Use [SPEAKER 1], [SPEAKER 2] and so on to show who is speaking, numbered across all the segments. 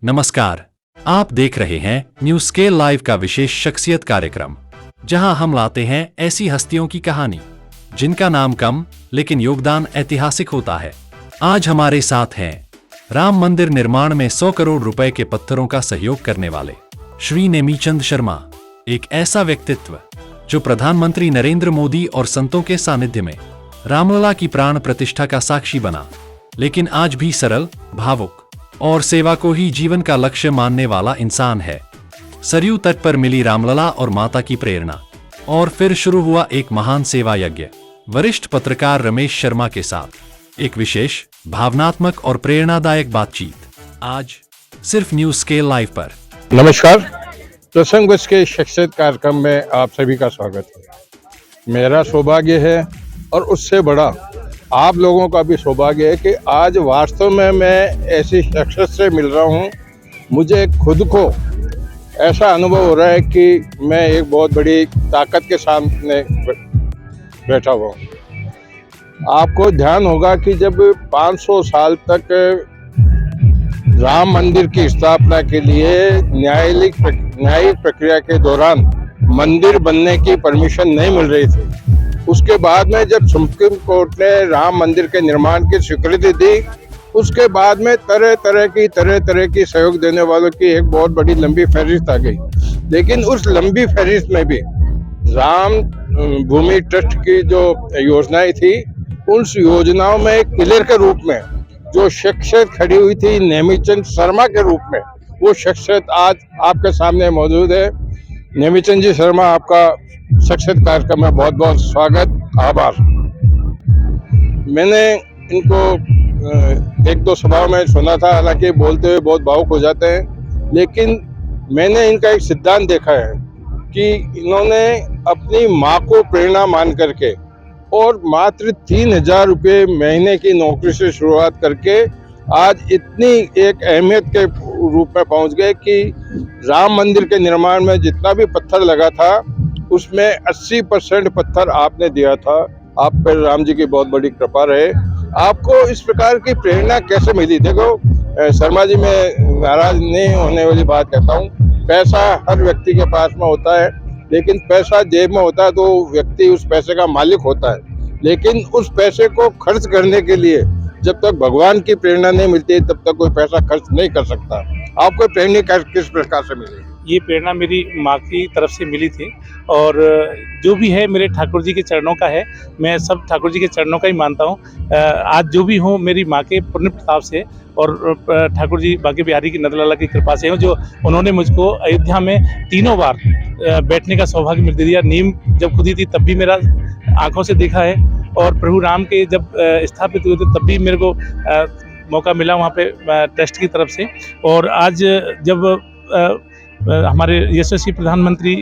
[SPEAKER 1] नमस्कार, आप देख रहे हैं न्यूज स्केल लाइव का विशेष शख्सियत कार्यक्रम, जहां हम लाते हैं ऐसी हस्तियों की कहानी जिनका नाम कम लेकिन योगदान ऐतिहासिक होता है। आज हमारे साथ हैं राम मंदिर निर्माण में 100 करोड़ रुपए के पत्थरों का सहयोग करने वाले श्री नेमीचंद शर्मा, एक ऐसा व्यक्तित्व जो प्रधानमंत्री नरेंद्र मोदी और संतों के सानिध्य में रामलला की प्राण प्रतिष्ठा का साक्षी बना, लेकिन आज भी सरल, भावुक और सेवा को ही जीवन का लक्ष्य मानने वाला इंसान है। सरयू तट पर मिली रामलला और माता की प्रेरणा, और फिर शुरू हुआ एक महान सेवा यज्ञ। वरिष्ठ पत्रकार रमेश शर्मा के साथ एक विशेष, भावनात्मक और प्रेरणादायक बातचीत आज सिर्फ न्यूज स्केल लाइव पर।
[SPEAKER 2] नमस्कार, प्रसंग के शख्सियत कार्यक्रम में आप सभी का स्वागत है। मेरा सौभाग्य है और उससे बड़ा आप लोगों का भी सौभाग्य है कि आज वास्तव में मैं ऐसी शख्सियत से मिल रहा हूँ। मुझे खुद को ऐसा अनुभव हो रहा है कि मैं एक बहुत बड़ी ताकत के सामने बैठा हुआ हूँ। आपको ध्यान होगा कि जब 500 साल तक राम मंदिर की स्थापना के लिए न्यायिक प्रक्रिया के दौरान मंदिर बनने की परमिशन नहीं मिल रही थी, उसके बाद में जब सुप्रीम कोर्ट ने राम मंदिर के निर्माण की स्वीकृति दी, उसके बाद में तरह तरह की सहयोग देने वालों की एक बहुत बड़ी लंबी फहरिस्त आ गई। लेकिन उस लंबी फहरिस्त में भी राम भूमि ट्रस्ट की जो योजनाएं थी, उस योजनाओं में एक पिलर के रूप में जो शख्सियत खड़ी हुई थी नेमीचंद शर्मा के रूप में, वो शख्सियत आज आपके सामने मौजूद है। नेमीचंद जी शर्मा, आपका शख्सियत कार्यक्रम में बहुत बहुत स्वागत, आभार। मैंने इनको एक दो सभाओं में सुना था, हालांकि बोलते हुए बहुत भावुक हो जाते हैं, लेकिन मैंने इनका एक सिद्धांत देखा है कि इन्होंने अपनी माँ को प्रेरणा मान करके और मात्र 3,000 रुपये महीने की नौकरी से शुरुआत करके आज इतनी एक अहमियत के रूप में पहुंच गए कि राम मंदिर के निर्माण में जितना भी पत्थर लगा था उसमें 80% पत्थर आपने दिया था। आप पर राम जी की बहुत बड़ी कृपा रहे। आपको इस प्रकार की प्रेरणा कैसे मिली? देखो शर्मा जी, मैं नाराज नहीं होने वाली बात कहता हूँ, पैसा हर व्यक्ति के पास में होता है, लेकिन पैसा जेब में होता है तो व्यक्ति उस पैसे का मालिक होता है। लेकिन उस पैसे को खर्च करने के लिए जब तक भगवान की प्रेरणा नहीं मिलती तब तक कोई पैसा खर्च नहीं कर सकता। आपको प्रेरणा किस प्रकार से मिली?
[SPEAKER 3] ये प्रेरणा मेरी माँ की तरफ से मिली थी, और जो भी है मेरे ठाकुर जी के चरणों का है। मैं सब ठाकुर जी के चरणों का ही मानता हूँ। आज जो भी हूँ मेरी माँ के पुण्य प्रताप से और ठाकुर जी बांके बिहारी की नंदलाला की कृपा से हूँ, जो उन्होंने मुझको अयोध्या में 3 बार बैठने का सौभाग्य मिल दिया। नींव जब खुदी थी तब भी मेरा आंखों से देखा है, और प्रभु राम के जब स्थापित हुए थे तब भी मेरे को मौका मिला वहाँ पे ट्रस्ट की तरफ से। और आज जब हमारे यशस्वी प्रधानमंत्री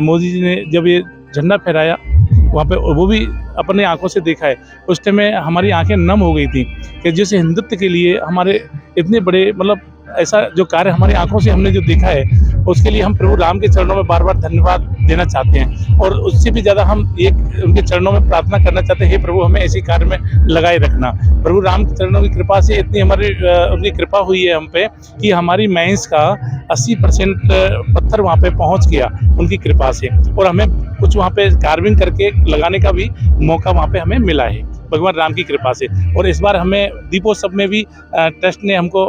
[SPEAKER 3] मोदी जी ने जब ये झंडा फहराया वहाँ पे, वो भी अपने आंखों से देखा है। उस टाइम में हमारी आंखें नम हो गई थी कि जैसे हिंदुत्व के लिए हमारे इतने बड़े, मतलब ऐसा जो कार्य हमारी आंखों से हमने जो देखा है, उसके लिए हम प्रभु राम के चरणों में बार बार धन्यवाद देना चाहते हैं। और उससे भी ज़्यादा हम एक उनके चरणों में प्रार्थना करना चाहते हैं, हे प्रभु हमें ऐसी कार्य में लगाए रखना। प्रभु राम के चरणों की कृपा से इतनी हमारी उनकी कृपा हुई है हम पे कि हमारी मैंस का 80% पत्थर वहाँ पे पहुँच गया उनकी कृपा से, और हमें कुछ वहाँ पे कार्विंग करके लगाने का भी मौका वहाँ पे हमें मिला है भगवान राम की कृपा से। और इस बार हमें दीपोत्सव में भी ट्रस्ट ने हमको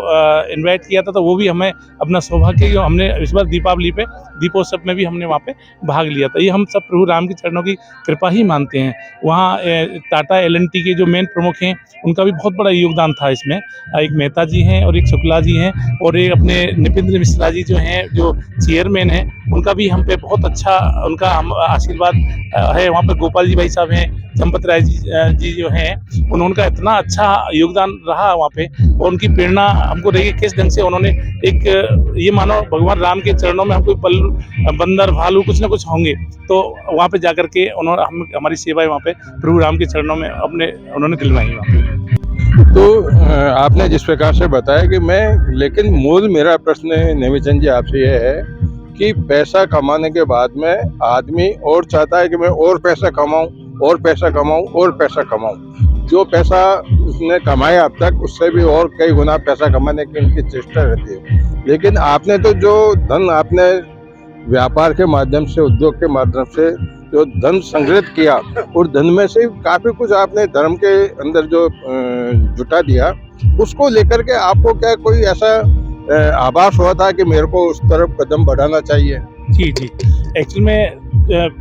[SPEAKER 3] इनवाइट किया था, तो वो भी हमें अपना सौभाग्य, जो हमने इस बार दीपावली पे दीपोत्सव में भी हमने वहाँ पे भाग लिया था। ये हम सब प्रभु राम के चरणों की कृपा ही मानते हैं। वहाँ टाटा L&T के जो मेन प्रमुख हैं उनका भी बहुत बड़ा योगदान था इसमें। एक मेहता जी हैं और एक शुक्ला जी हैं, और एक अपने निपिंद्र मिश्रा जी जो हैं, जो चेयरमैन हैं, उनका भी हम पे बहुत अच्छा उनका हम आशीर्वाद है। वहाँ पे गोपाल जी भाई साहब हैं, चंपत राय जी जो हैं, उनका इतना अच्छा योगदान रहा वहाँ पे, और उनकी प्रेरणा हमको रही किस ढंग से उन्होंने एक ये मानो भगवान राम के चरणों में हम कोई पल बंदर भालू कुछ ना कुछ होंगे, तो वहाँ पे जाकर के उन्होंने हमारी सेवाएं वहाँ पे प्रभु राम के चरणों में उन्होंने दिलवाई वहाँ पे।
[SPEAKER 2] तो आपने जिस प्रकार से बताया कि लेकिन मूल मेरा प्रश्न नेमीचंद जी आपसे ये है कि पैसा कमाने के बाद में आदमी और चाहता है कि मैं और पैसा कमाऊं और पैसा कमाऊं और पैसा कमाऊं। जो पैसा उसने कमाया अब तक उससे भी और कई गुना पैसा कमाने की उनकी चेष्टा रहती है। लेकिन आपने तो जो धन आपने व्यापार के माध्यम से, उद्योग के माध्यम से जो धन संग्रहित किया, और धन में से काफी कुछ आपने धर्म के अंदर जो जुटा दिया, उसको लेकर के आपको क्या कोई ऐसा आभास हुआ था कि मेरे को उस तरफ कदम बढ़ाना चाहिए?
[SPEAKER 3] जी, जी। एक्चुअल में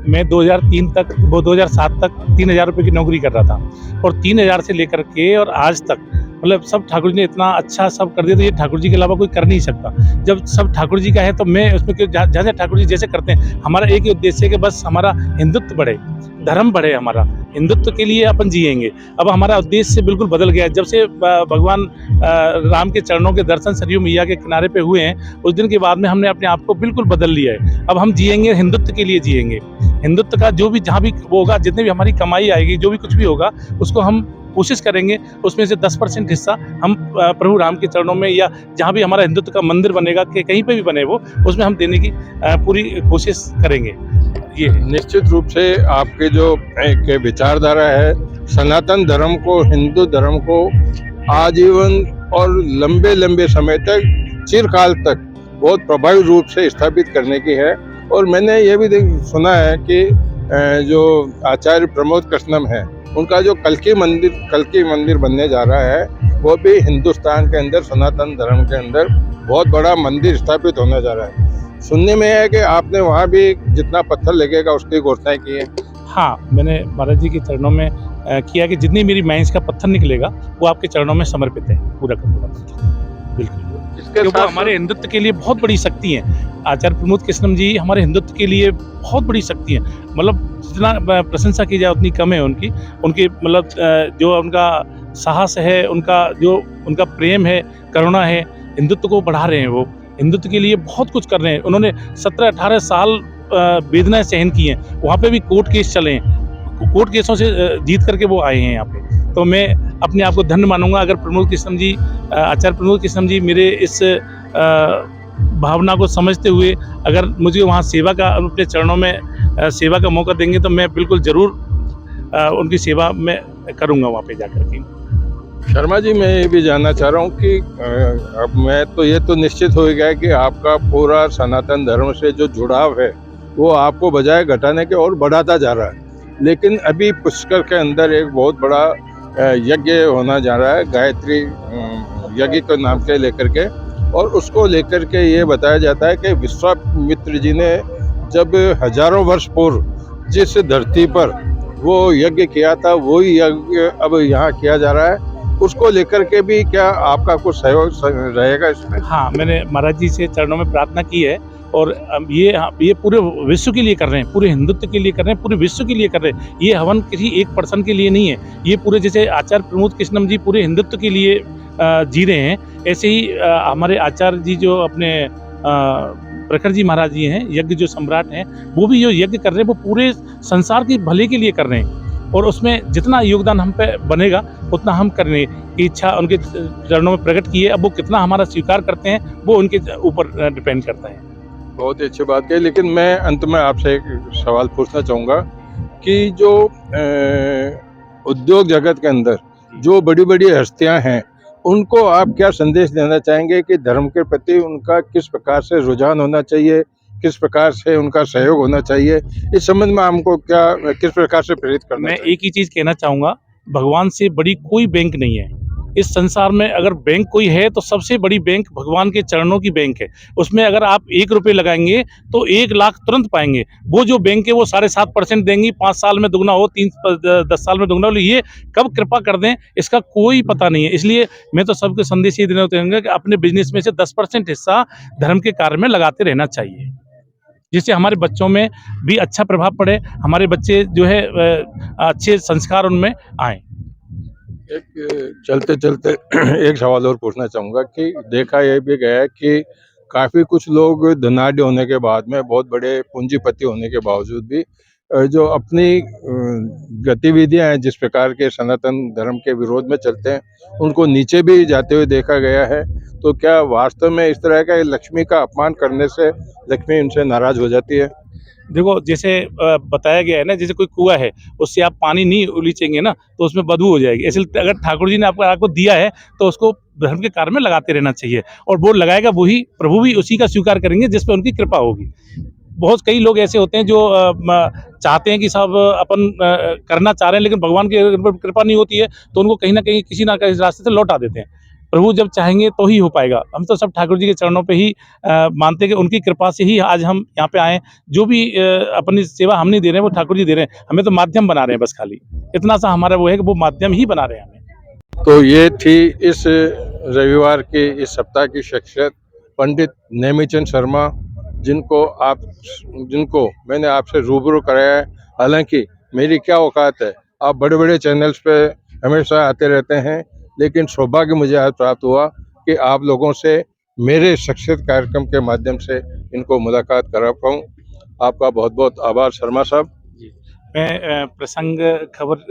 [SPEAKER 3] मैं 2003 तक वो 2007 तक 3,000 रुपए की नौकरी कर रहा था, और 3,000 से लेकर के और आज तक मतलब सब ठाकुर जी ने इतना अच्छा सब कर दिया, तो ये ठाकुर जी के अलावा कोई कर नहीं सकता। जब सब ठाकुर जी का है तो मैं उसमें क्यों, जहाँ ठाकुर जी जैसे करते हैं, हमारा एक ही उद्देश्य है कि बस हमारा हिंदुत्व बढ़े, धर्म बढ़े, हमारा हिंदुत्व के लिए अपन जिएंगे। अब हमारा उद्देश्य बिल्कुल बदल गया है। जब से भगवान राम के चरणों के दर्शन सरयू मैया के किनारे पे हुए हैं, उस दिन के बाद में हमने अपने आप को बिल्कुल बदल लिया है। अब हम जिएंगे, हिंदुत्व के लिए जिएंगे। हिंदुत्व का जो भी जहाँ भी वो होगा, जितनी भी हमारी कमाई आएगी, जो भी कुछ भी होगा, उसको हम कोशिश करेंगे उसमें से 10% हिस्सा हम प्रभु राम के चरणों में, या जहाँ भी हमारा हिंदुत्व का मंदिर बनेगा, कि कहीं पे भी बने वो, उसमें हम देने की पूरी कोशिश करेंगे। ये है।
[SPEAKER 2] निश्चित रूप से आपके जो एक विचारधारा है, सनातन धर्म को, हिंदू धर्म को आजीवन और लंबे लंबे समय तक, चिरकाल तक बहुत प्रभावी रूप से स्थापित करने की है। और मैंने ये भी सुना है कि जो आचार्य प्रमोद कृष्णम है, उनका जो कल्कि मंदिर बनने जा रहा है, वो भी हिंदुस्तान के अंदर, सनातन धर्म के अंदर बहुत बड़ा मंदिर स्थापित होने जा रहा है। सुनने में है कि आपने वहाँ भी जितना पत्थर लगेगा उसकी घोषणा की है।
[SPEAKER 3] हाँ, मैंने महाराज जी के चरणों में किया कि जितनी मेरी माइंस का पत्थर निकलेगा वो आपके चरणों में समर्पित है, पूरा का पूरा पत्थर। बिल्कुल,
[SPEAKER 2] इसके
[SPEAKER 3] क्योंकि वो
[SPEAKER 2] साथ
[SPEAKER 3] हमारे हिंदुत्व के लिए बहुत बड़ी शक्ति है। आचार्य प्रमोद कृष्णम जी हमारे हिंदुत्व के लिए बहुत बड़ी शक्ति है। मतलब जितना प्रशंसा की जाए उतनी कम है उनकी। उनकी मतलब जो उनका साहस है, उनका प्रेम है, करुणा है, हिंदुत्व को बढ़ा रहे हैं वो। हिंदुत्व के लिए बहुत कुछ कर रहे हैं। उन्होंने 17-18 साल वेदनाएं सहन की हैं। वहाँ पे भी कोर्ट केस चले हैं। कोर्ट केसों से जीत करके वो आए हैं यहाँ पे। तो मैं अपने आप को धन्य मानूंगा अगर प्रमोद कृष्णम जी, आचार्य प्रमोद कृष्णम जी मेरे इस भावना को समझते हुए अगर मुझे वहाँ सेवा का, अपने चरणों में सेवा का मौका देंगे, तो मैं बिल्कुल ज़रूर उनकी सेवा में करूँगा वहाँ पे जाकर के।
[SPEAKER 2] शर्मा जी, मैं ये भी जानना चाह रहा हूँ कि अब मैं तो ये तो निश्चित हो गया है कि आपका पूरा सनातन धर्म से जो जुड़ाव है वो आपको बजाय घटाने के और बढ़ाता जा रहा है। लेकिन अभी पुष्कर के अंदर एक बहुत बड़ा यज्ञ होना जा रहा है, गायत्री यज्ञ के नाम से लेकर के, और उसको लेकर के ये बताया जाता है कि विश्वामित्र जी ने जब हजारों वर्ष पूर्व जिस धरती पर वो यज्ञ किया था, वही यज्ञ अब यहाँ किया जा रहा है। उसको लेकर के भी क्या आपका कुछ सहयोग रहेगा इसमें?
[SPEAKER 3] हाँ, मैंने महाराज जी से चरणों में प्रार्थना की है, और ये पूरे विश्व के लिए कर रहे हैं, पूरे हिंदुत्व के लिए कर रहे हैं, पूरे विश्व के लिए कर रहे हैं। ये हवन किसी एक पर्सन के लिए नहीं है, ये पूरे, जैसे आचार्य प्रमोद कृष्णम जी पूरे हिंदुत्व के लिए जी रहे हैं, ऐसे ही हमारे आचार्य जी जो अपने प्रखर जी महाराज जी हैं, यज्ञ जो सम्राट हैं, वो भी जो यज्ञ कर रहे हैं वो पूरे संसार के भले के लिए कर रहे हैं। और उसमें जितना योगदान हम पे बनेगा उतना हम करने की इच्छा उनके चरणों में प्रकट की है। अब वो कितना हमारा स्वीकार करते हैं वो उनके ऊपर डिपेंड करता है।
[SPEAKER 2] बहुत ही अच्छी बात है। लेकिन मैं अंत में आपसे एक सवाल पूछना चाहूँगा कि जो उद्योग जगत के अंदर जो बड़ी बड़ी हस्तियां हैं, उनको आप क्या संदेश देना चाहेंगे कि धर्म के प्रति उनका किस प्रकार से रुझान होना चाहिए, किस प्रकार से उनका सहयोग होना चाहिए? इस संबंध में हमको क्या, किस प्रकार से प्रेरित करना
[SPEAKER 3] मैं
[SPEAKER 2] चाहिए?
[SPEAKER 3] एक ही चीज़ कहना चाहूँगा, भगवान से बड़ी कोई बैंक नहीं है। इस संसार में अगर बैंक कोई है तो सबसे बड़ी बैंक भगवान के चरणों की बैंक है। उसमें अगर आप 1 रुपये लगाएंगे तो 1 लाख तुरंत पाएंगे। वो जो बैंक है वो 7.5% देंगी, 5 साल में दुगना हो, 10 साल में दुगना हो, ये कब कृपा कर दें इसका कोई पता नहीं है। इसलिए मैं तो सबको संदेश ये देना चाहूँगा कि अपने बिजनेस में से 10% हिस्सा धर्म के कार्य में लगाते रहना चाहिए, जिससे हमारे बच्चों में भी अच्छा प्रभाव पड़े, हमारे बच्चे जो है अच्छे संस्कार उनमें आए।
[SPEAKER 2] एक चलते चलते एक सवाल और पूछना चाहूँगा कि देखा ये भी गया है कि काफ़ी कुछ लोग धनाढ्य होने के बाद में, बहुत बड़े पूंजीपति होने के बावजूद भी जो अपनी गतिविधियां हैं, जिस प्रकार के सनातन धर्म के विरोध में चलते हैं, उनको नीचे भी जाते हुए देखा गया है। तो क्या वास्तव में इस तरह का लक्ष्मी का अपमान करने से लक्ष्मी उनसे नाराज हो जाती है?
[SPEAKER 3] देखो जैसे बताया गया है ना, जैसे कोई कुआं है, उससे आप पानी नहीं उलीचेंगे ना, तो उसमें बदबू हो जाएगी। ऐसे अगर ठाकुर जी ने आपको दिया है, तो उसको धर्म के कार्य में लगाते रहना चाहिए, और वो लगाएगा वही, प्रभु भी उसी का स्वीकार करेंगे जिस पे उनकी कृपा होगी। बहुत कई लोग ऐसे होते हैं जो चाहते हैं कि सब अपन करना चाह रहे हैं, लेकिन भगवान की अगर कृपा नहीं होती है, तो उनको कहीं न कहीं किसी न किसी रास्ते से लौटा देते हैं। प्रभु जब चाहेंगे तो ही हो पाएगा। हम तो सब ठाकुर जी के चरणों पे ही मानते हैं कि उनकी कृपा से ही आज हम यहाँ पे आए हैं। जो भी अपनी सेवा हम नहीं दे रहे हैं, वो ठाकुर जी दे रहे हैं। हमें तो माध्यम बना रहे हैं बस खाली। इतना सा हमारा वो है कि वो माध्यम ही बना रहे हैं हमें।
[SPEAKER 2] तो ये थी इस रविवार की इस सप्ताह की शख्सियत पंडित नेमीचंद शर्मा, जिनको मैंने आपसे रूबरू कराया है। हालांकि मेरी क्या औकात है, आप बड़े बड़े चैनल्स पे हमेशा आते रहते हैं, लेकिन सौभाग्य मुझे आज प्राप्त हुआ कि आप लोगों से मेरे शख्सियत कार्यक्रम के माध्यम से इनको मुलाकात करा पाऊँ। आपका बहुत बहुत आभार शर्मा साहब।
[SPEAKER 3] जी। मैं प्रसंग खबर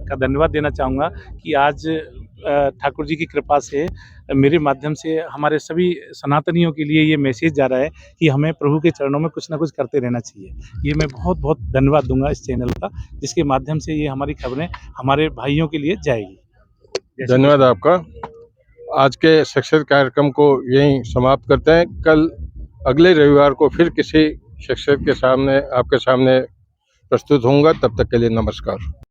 [SPEAKER 3] का धन्यवाद देना चाहूँगा कि आज ठाकुर जी की कृपा से मेरे माध्यम से हमारे सभी सनातनियों के लिए ये मैसेज जा रहा है कि हमें प्रभु के चरणों में कुछ ना कुछ करते रहना चाहिए। ये मैं बहुत-बहुत धन्यवाद दूँगा इस चैनल का, जिसके माध्यम से ये हमारी खबरें हमारे भाइयों के लिए जाएगी। जय श्री
[SPEAKER 2] धन्यवाद
[SPEAKER 3] कृष्ण।
[SPEAKER 2] आपका। आज के शख्सियत कार्यक्रम को यहीं समाप्त करते हैं। कल अगले रविवार को फिर किसी शख्सियत के सामने आपके सामने प्रस्तुत होऊंगा। तब तक के लिए नमस्कार।